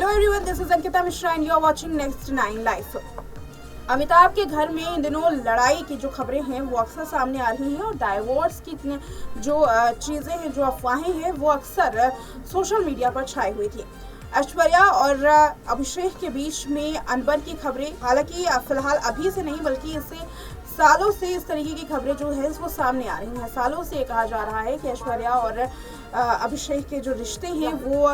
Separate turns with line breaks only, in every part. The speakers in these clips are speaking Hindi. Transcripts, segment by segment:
Hello everyone, this is Ankita Mishra and you are watching next 9 life. Amitabh के घर में इन दिनों लड़ाई की जो खबरें हैं वो अक्सर सामने आ रही हैं और डाइवोर्स की जो चीज़ें हैं, जो अफवाहें हैं, वो अक्सर सोशल मीडिया पर छाई हुई थी। ऐश्वर्या और अभिषेक के बीच में अनबन की खबरें, हालांकि फिलहाल अभी से नहीं बल्कि इससे सालों से इस तरीके की खबरें जो है वो सामने आ रही हैं। सालों से कहा जा रहा है कि ऐश्वर्या और अभिषेक के जो रिश्ते हैं वो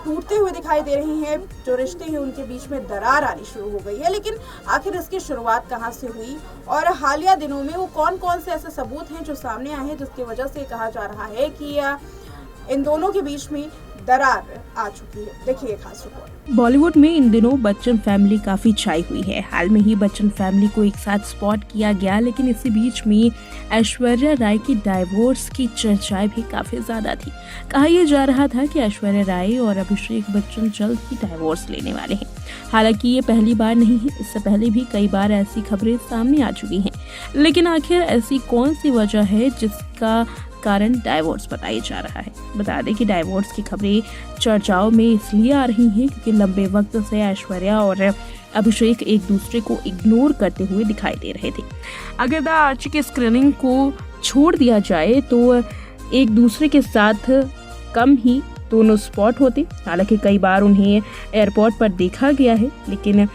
टूटते हुए दिखाई दे रहे हैं। जो रिश्ते हैं उनके बीच में दरार आनी शुरू हो गई है, लेकिन आखिर इसकी शुरुआत कहां से हुई और हालिया दिनों में वो कौन कौन से ऐसे सबूत हैं जो सामने आए हैं जिसकी वजह से कहा जा रहा है कि इन दोनों के बीच में दरार आ चुकी है। देखिए खास रिपोर्ट।
बॉलीवुड में इन दिनों बच्चन फैमिली काफी छाई हुई है। हाल में ही बच्चन फैमिली को एक साथ स्पॉट किया गया, लेकिन इसी बीच में ऐश्वर्या राय की डाइवोर्स की चर्चाएं भी काफी ज्यादा थी। कहा यह जा रहा था कि ऐश्वर्या राय और अभिषेक बच्चन जल्द ही डाइवोर्स लेने वाले हैं। हालांकि ये पहली बार नहीं है, इससे पहले भी कई बार ऐसी खबरें सामने आ चुकी हैं। लेकिन आखिर ऐसी कौन सी वजह है जिसका कारण डाइवोर्स बताया जा रहा है? बता दें कि डाइवोर्स की खबरें चर्चाओं में इसलिए आ रही हैं क्योंकि लंबे वक्त से ऐश्वर्या और अभिषेक एक दूसरे को इग्नोर करते हुए दिखाई दे रहे थे। अगर द आर्ची की स्क्रीनिंग को छोड़ दिया जाए तो एक दूसरे के साथ कम ही दोनों स्पॉट होते। हालांकि कई बार उन्हें एयरपोर्ट पर देखा गया है, लेकिन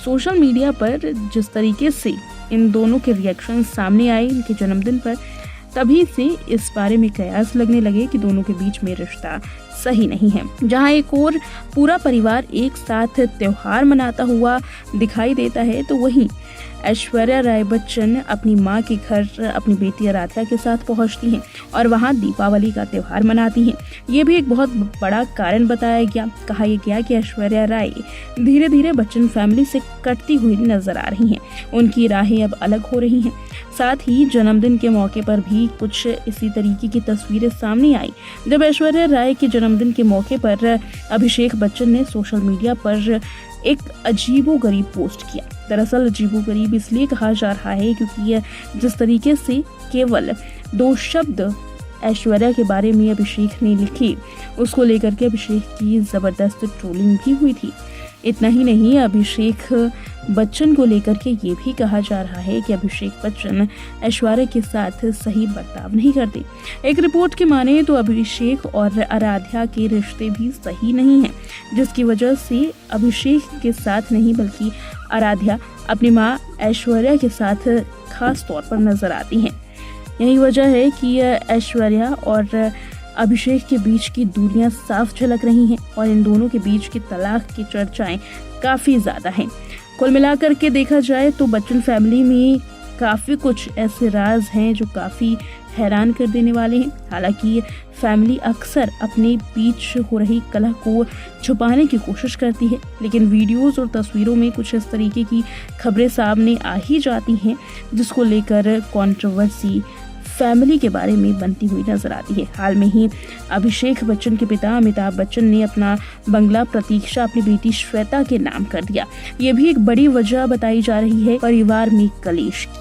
सोशल मीडिया पर जिस तरीके से इन दोनों के रिएक्शन सामने आए इनके जन्मदिन पर, तभी से इस बारे में कयास लगने लगे कि दोनों के बीच में रिश्ता सही नहीं है। जहां एक और पूरा परिवार एक साथ त्योहार मनाता हुआ दिखाई देता है, तो वहीं ऐश्वर्या राय बच्चन अपनी मां के घर अपनी बेटी आराध्या के साथ पहुंचती हैं और वहां दीपावली का त्योहार मनाती हैं। ये भी एक बहुत बड़ा कारण बताया गया। कहा यह गया कि ऐश्वर्या राय धीरे धीरे बच्चन फैमिली से कटती हुई नजर आ रही हैं। उनकी राहें अब अलग हो रही हैं। साथ ही जन्मदिन के मौके पर भी कुछ इसी तरीके की तस्वीरें सामने आई, जब ऐश्वर्या राय के जन्मदिन के मौके पर अभिषेक बच्चन ने सोशल मीडिया पर एक अजीबोगरीब पोस्ट किया। दरअसल अजीबोगरीब इसलिए कहा जा रहा है क्योंकि जिस तरीके से केवल 2 शब्द ऐश्वर्या के बारे में अभिषेक ने लिखे, उसको लेकर के अभिषेक की जबरदस्त ट्रोलिंग भी हुई थी। इतना ही नहीं, अभिषेक बच्चन को लेकर के ये भी कहा जा रहा है कि अभिषेक बच्चन ऐश्वर्या के साथ सही बर्ताव नहीं करते। एक रिपोर्ट के माने तो अभिषेक और आराध्या के रिश्ते भी सही नहीं हैं, जिसकी वजह से अभिषेक के साथ नहीं बल्कि आराध्या अपनी मां ऐश्वर्या के साथ खास तौर पर नजर आती हैं। यही वजह है कि ऐश्वर्या और अभिषेक के बीच की दूरियां साफ झलक रही हैं और इन दोनों के बीच की तलाक की चर्चाएं काफ़ी ज़्यादा हैं। कुल मिलाकर के देखा जाए तो बच्चन फैमिली में काफ़ी कुछ ऐसे राज हैं जो काफ़ी हैरान कर देने वाले हैं। हालांकि फैमिली अक्सर अपने बीच हो रही कलह को छुपाने की कोशिश करती है, लेकिन वीडियोस और तस्वीरों में कुछ इस तरीके की खबरें सामने आ ही जाती हैं जिसको लेकर कंट्रोवर्सी फैमिली के बारे में बनती हुई नजर आती है। हाल में ही अभिषेक बच्चन के पिता अमिताभ बच्चन ने अपना बंगला प्रतीक्षा अपनी बेटी श्वेता के नाम कर दिया। ये भी एक बड़ी वजह बताई जा रही है परिवार में कलेश की।